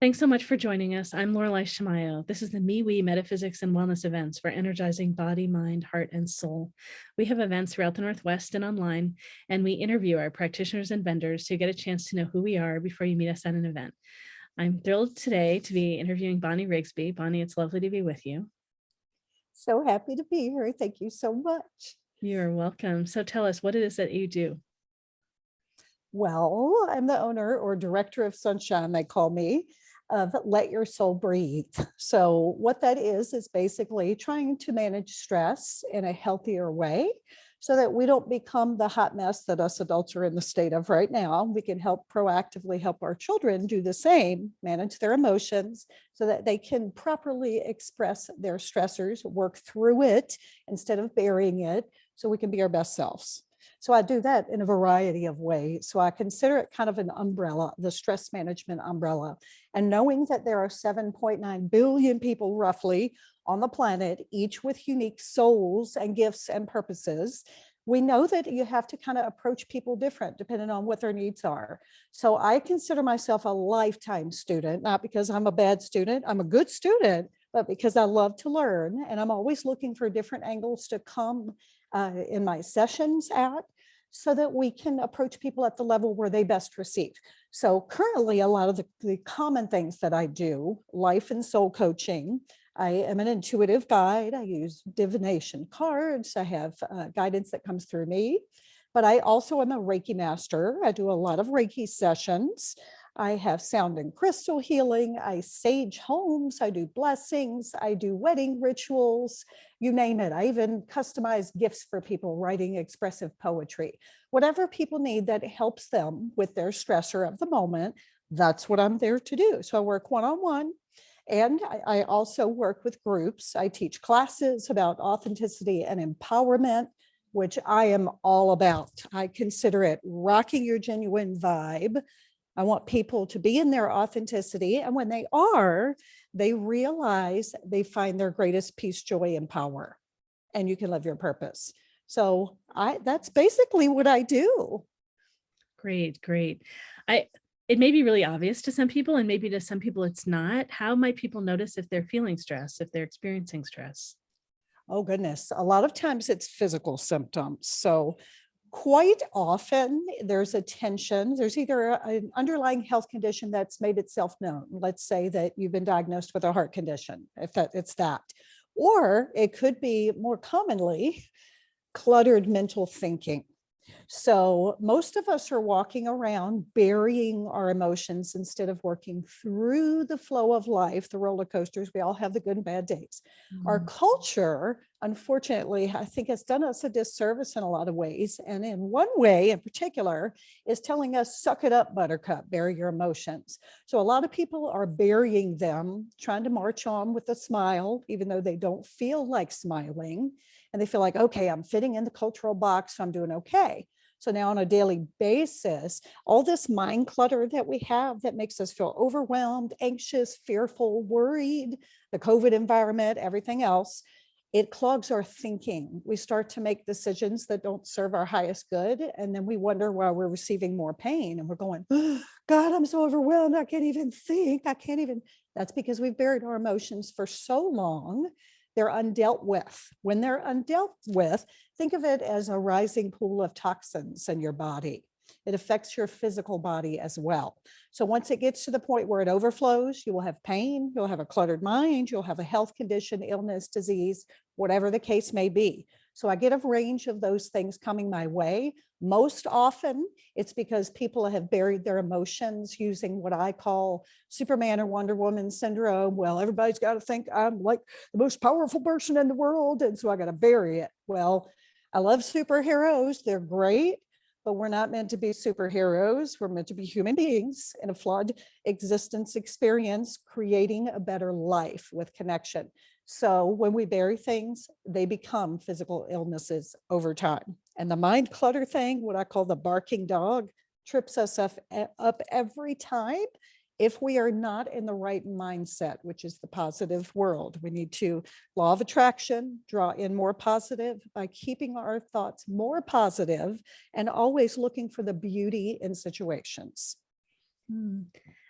Thanks so much for joining us. I'm Lorelei Shamayo. This is the MeWe Metaphysics and Wellness events for energizing body, mind, heart, and soul. We have events throughout the Northwest and online, and we interview our practitioners and vendors so you get a chance to know who we are before you meet us at an event. I'm thrilled today to be interviewing Bonnie Rigsby. Bonnie, it's lovely to be with you. So happy to be here. Thank you so much. You're welcome. So tell us what it is that you do. Well, I'm the owner or director of Sunshine, they call me, of Let Your Soul Breathe. So what that is basically trying to manage stress in a healthier way so that we don't become the hot mess that us adults are in the state of right now. We can help proactively help our children do the same, manage their emotions so that they can properly express their stressors, work through it instead of burying it, so we can be our best selves. So I do that in a variety of ways. So I consider it kind of an umbrella, the stress management umbrella. And knowing that there are 7.9 billion people roughly on the planet, each with unique souls and gifts and purposes, we know that you have to kind of approach people different depending on what their needs are. So I consider myself a lifetime student, not because I'm a bad student, I'm a good student, but because I love to learn. And I'm always looking for different angles to come in my sessions at, so that we can approach people at the level where they best receive. So currently, a lot of the common things that I do, life and soul coaching. I am an intuitive guide. I use divination cards. I have guidance that comes through me, but I also am a Reiki master. I do a lot of Reiki sessions. I have sound and crystal healing. I sage homes. I do blessings. I do wedding rituals, you name it. I even customize gifts for people, writing expressive poetry. Whatever people need that helps them with their stressor of the moment, that's what I'm there to do. So I work one-on-one. And I also work with groups. I teach classes about authenticity and empowerment, which I am all about. I consider it rocking your genuine vibe. I want people to be in their authenticity. And when they are, they realize they find their greatest peace, joy, and power. And you can live your purpose. So that's basically what I do. Great, great. It may be really obvious to some people, and maybe to some people it's not. How might people notice if they're feeling stress, if they're experiencing stress? Oh, goodness. A lot of times it's physical symptoms. So quite often there's a tension. There's either an underlying health condition that's made itself known. Let's say that you've been diagnosed with a heart condition, if it's that. Or it could be more commonly cluttered mental thinking. So most of us are walking around burying our emotions instead of working through the flow of life, the roller coasters. We all have the good and bad days. Our culture, unfortunately, I think has done us a disservice in a lot of ways. And in one way in particular is telling us, suck it up, buttercup, bury your emotions. So a lot of people are burying them, trying to march on with a smile, even though they don't feel like smiling. And they feel like, okay, I'm fitting in the cultural box, so I'm doing okay. So now on a daily basis, all this mind clutter that we have that makes us feel overwhelmed, anxious, fearful, worried, the COVID environment, everything else, it clogs our thinking. We start to make decisions that don't serve our highest good. And then we wonder why we're receiving more pain. And we're going, oh, God, I'm so overwhelmed. I can't even think. I can't even. That's because we've buried our emotions for so long. They're undealt with. When they're undealt with, think of it as a rising pool of toxins in your body. It affects your physical body as well. So once it gets to the point where it overflows, you will have pain, you'll have a cluttered mind, you'll have a health condition, illness, disease, whatever the case may be. So I get a range of those things coming my way. Most often, it's because people have buried their emotions using what I call Superman or Wonder Woman syndrome. Well, everybody's got to think I'm like the most powerful person in the world, and so I got to bury it. Well, I love superheroes. They're great, but we're not meant to be superheroes. We're meant to be human beings in a flawed existence experience, creating a better life with connection. So when we bury things, they become physical illnesses over time. And the mind clutter thing, what I call the barking dog, trips us up every time if we are not in the right mindset, which is the positive world. We need to, law of attraction, draw in more positive by keeping our thoughts more positive and always looking for the beauty in situations. Mm.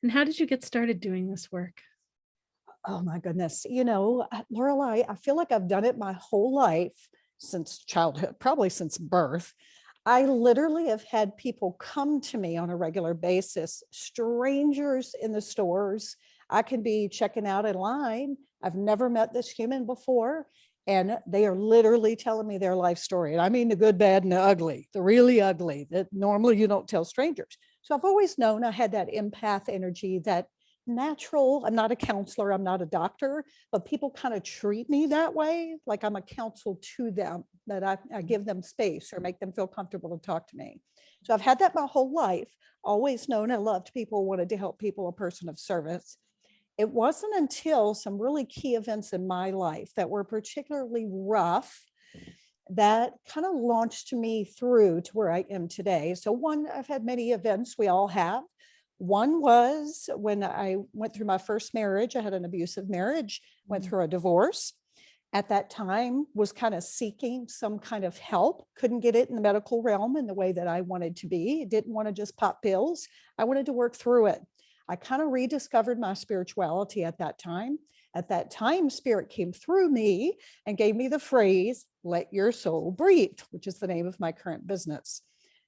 And how did you get started doing this work? Oh my goodness. Lorelei, I feel like I've done it my whole life since childhood, probably since birth. I literally have had people come to me on a regular basis, strangers in the stores. I can be checking out in line. I've never met this human before. And they are literally telling me their life story. And I mean the good, bad, and the ugly, the really ugly that normally you don't tell strangers. So I've always known I had that empath energy, that natural. I'm not a counselor, I'm not a doctor, but people kind of treat me that way, like I'm a counsel to them, that I give them space or make them feel comfortable to talk to me. So I've had that my whole life, always known I loved people, wanted to help people, a person of service. It wasn't until some really key events in my life that were particularly rough that kind of launched me through to where I am today. So one, I've had many events, we all have. One was when I went through my first marriage. I had an abusive marriage, went through a divorce. At that time, was kind of seeking some kind of help, couldn't get it in the medical realm in the way that I wanted to be. Didn't want to just pop pills. I wanted to work through it. I kind of rediscovered my spirituality at that time. At that time, spirit came through me and gave me the phrase, let your soul breathe, which is the name of my current business.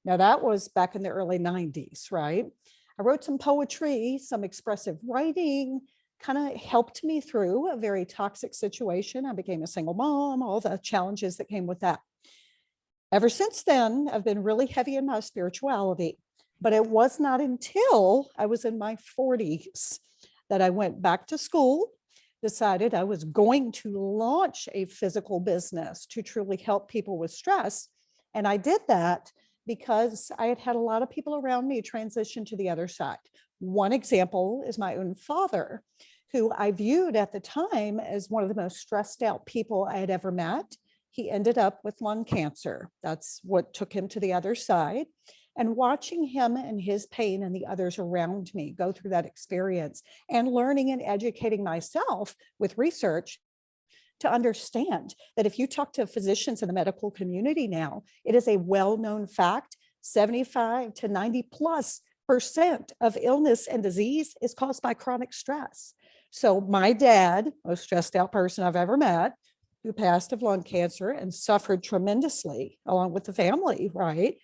Now, that was back in the early 90s, right? I wrote some poetry, some expressive writing, kind of helped me through a very toxic situation. I became a single mom, all the challenges that came with that. Ever since then, I've been really heavy in my spirituality, but it was not until I was in my 40s that I went back to school, decided I was going to launch a physical business to truly help people with stress. And I did that because I had had a lot of people around me transition to the other side. One example is my own father, who I viewed at the time as one of the most stressed out people I had ever met. He ended up with lung cancer. That's what took him to the other side. And watching him and his pain and the others around me go through that experience, and learning and educating myself with research to understand that if you talk to physicians in the medical community now, it is a well-known fact, 75 to 90+% of illness and disease is caused by chronic stress. So my dad, most stressed out person I've ever met, who passed of lung cancer and suffered tremendously along with the family, right?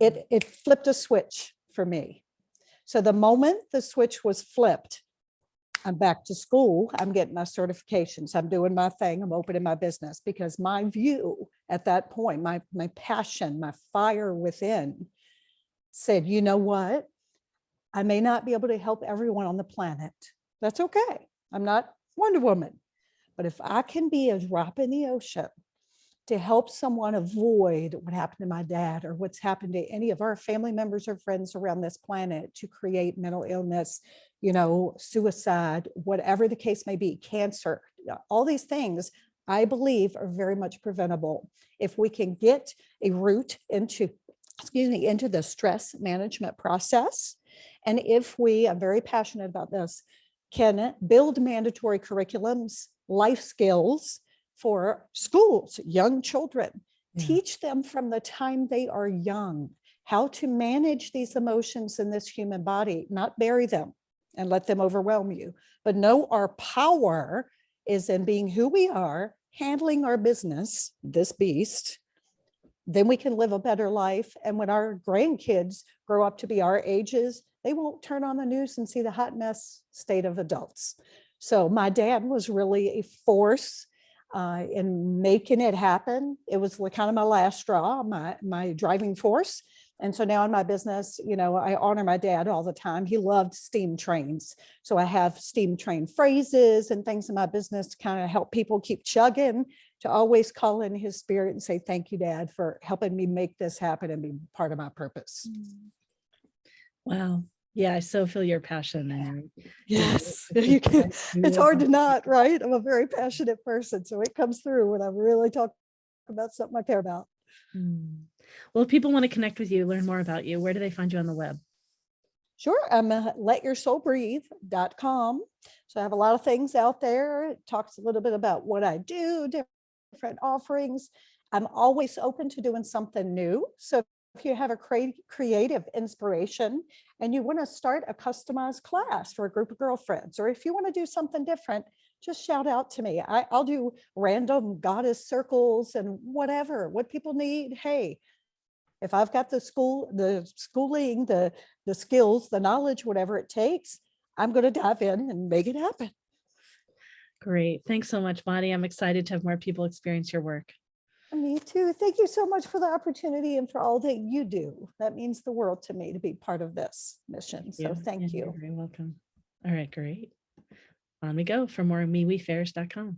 It flipped a switch for me. So the moment the switch was flipped, I'm back to school. I'm getting my certifications. I'm doing my thing. I'm opening my business, because my view at that point, my passion, my fire within said, you know what? I may not be able to help everyone on the planet. That's okay. I'm not Wonder Woman. But if I can be a drop in the ocean to help someone avoid what happened to my dad, or what's happened to any of our family members or friends around this planet, to create mental illness, suicide, whatever the case may be, cancer, all these things, I believe are very much preventable if we can get a root into the stress management process. And if we, I'm very passionate about this, can build mandatory curriculums, life skills for schools, young children, teach them from the time they are young how to manage these emotions in this human body, not bury them and let them overwhelm you, but know our power is in being who we are, handling our business, this beast. Then we can live a better life. And when our grandkids grow up to be our ages, they won't turn on the news and see the hot mess state of adults. So my dad was really a force in making it happen. It was kind of my last straw, my driving force. And so now in my business, I honor my dad all the time. He loved steam trains. So I have steam train phrases and things in my business to kind of help people keep chugging, to always call in his spirit and say, thank you, Dad, for helping me make this happen and be part of my purpose. Wow. Yeah, I so feel your passion. And yes, it's hard to not, right? I'm a very passionate person, so it comes through when I really talk about something I care about. Well, if people want to connect with you, learn more about you, where do they find you on the web? Sure. I'm letyoursoulbreathe.com. So I have a lot of things out there. It talks a little bit about what I do, different offerings. I'm always open to doing something new. So if you have a creative inspiration and you want to start a customized class for a group of girlfriends, or if you want to do something different, just shout out to me. I'll do random goddess circles and whatever, what people need. Hey, if I've got the schooling, the skills, the knowledge, whatever it takes, I'm going to dive in and make it happen. Great. Thanks so much, Bonnie. I'm excited to have more people experience your work. Me too. Thank you so much for the opportunity and for all that you do. That means the world to me to be part of this mission. So thank You're you. very welcome. All right, great. On we go for more MeWeFairs.com.